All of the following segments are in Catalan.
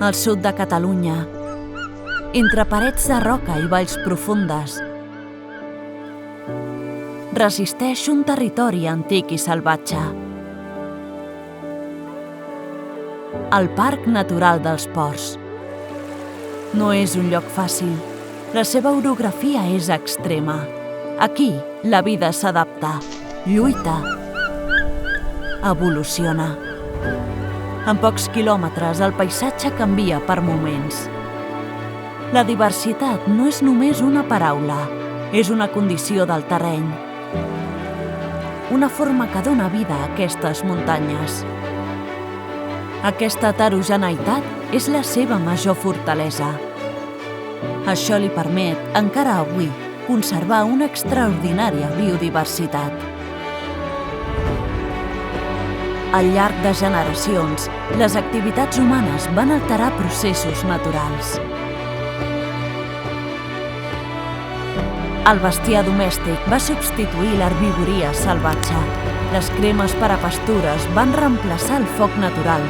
al sud de Catalunya, entre parets de roca i valls profundes, resisteix un territori antic i salvatge. El Parc Natural dels Ports. No és un lloc fàcil. La seva orografia és extrema. Aquí, la vida s'adapta, lluita, evoluciona. En pocs quilòmetres, el paisatge canvia per moments. La diversitat no és només una paraula, és una condició del terreny. Una forma que dona vida a aquestes muntanyes. Aquesta heterogeneïtat és la seva major fortalesa. Això li permet, encara avui, conservar una extraordinària biodiversitat. Al llarg de generacions, les activitats humanes van alterar processos naturals. El bestiar domèstic va substituir l'herbivoria salvatge. Les cremes per a pastures van reemplaçar el foc natural.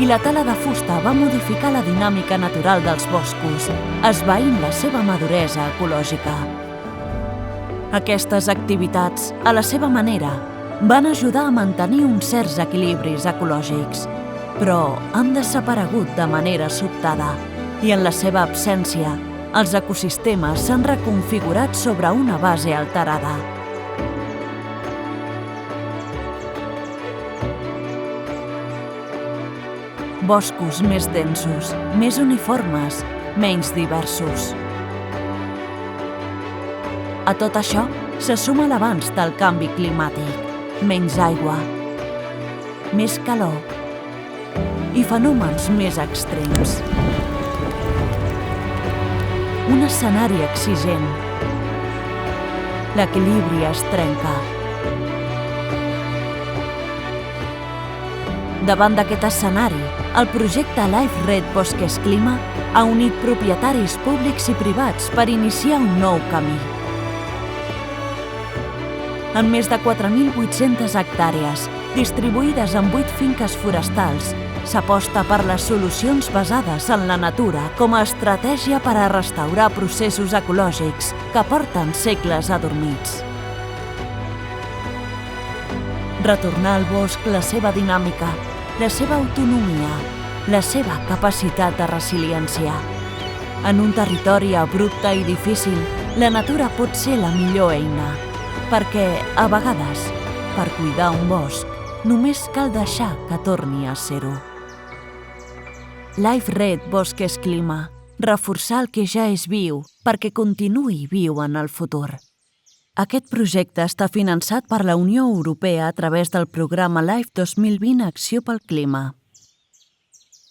I la tala de fusta va modificar la dinàmica natural dels boscos, esvaint la seva maduresa ecològica. Aquestes activitats, a la seva manera, van ajudar a mantenir uns certs equilibris ecològics, però han desaparegut de manera sobtada i en la seva absència, els ecosistemes s'han reconfigurat sobre una base alterada. Boscos més densos, més uniformes, menys diversos. A tot això se suma l'avanç del canvi climàtic, menys aigua, més calor i fenòmens més extrems. Un escenari exigent. L'equilibri es trenca. Davant d'aquest escenari, el projecte Life Red Bosques Clima ha unit propietaris públics i privats per iniciar un nou camí. En més de 4.800 hectàrees, distribuïdes en 8 finques forestals, s'aposta per les solucions basades en la natura com a estratègia per a restaurar processos ecològics que porten segles adormits. Retornar al bosc la seva dinàmica, la seva autonomia, la seva capacitat de resiliència. En un territori abrupte i difícil, la natura pot ser la millor eina, perquè, a vegades, per cuidar un bosc, només cal deixar que torni a ser-ho. Life Red Bosques Clima. Reforçar el que ja és viu perquè continuï viu en el futur. Aquest projecte està finançat per la Unió Europea a través del programa Life 2020 Acció pel Clima.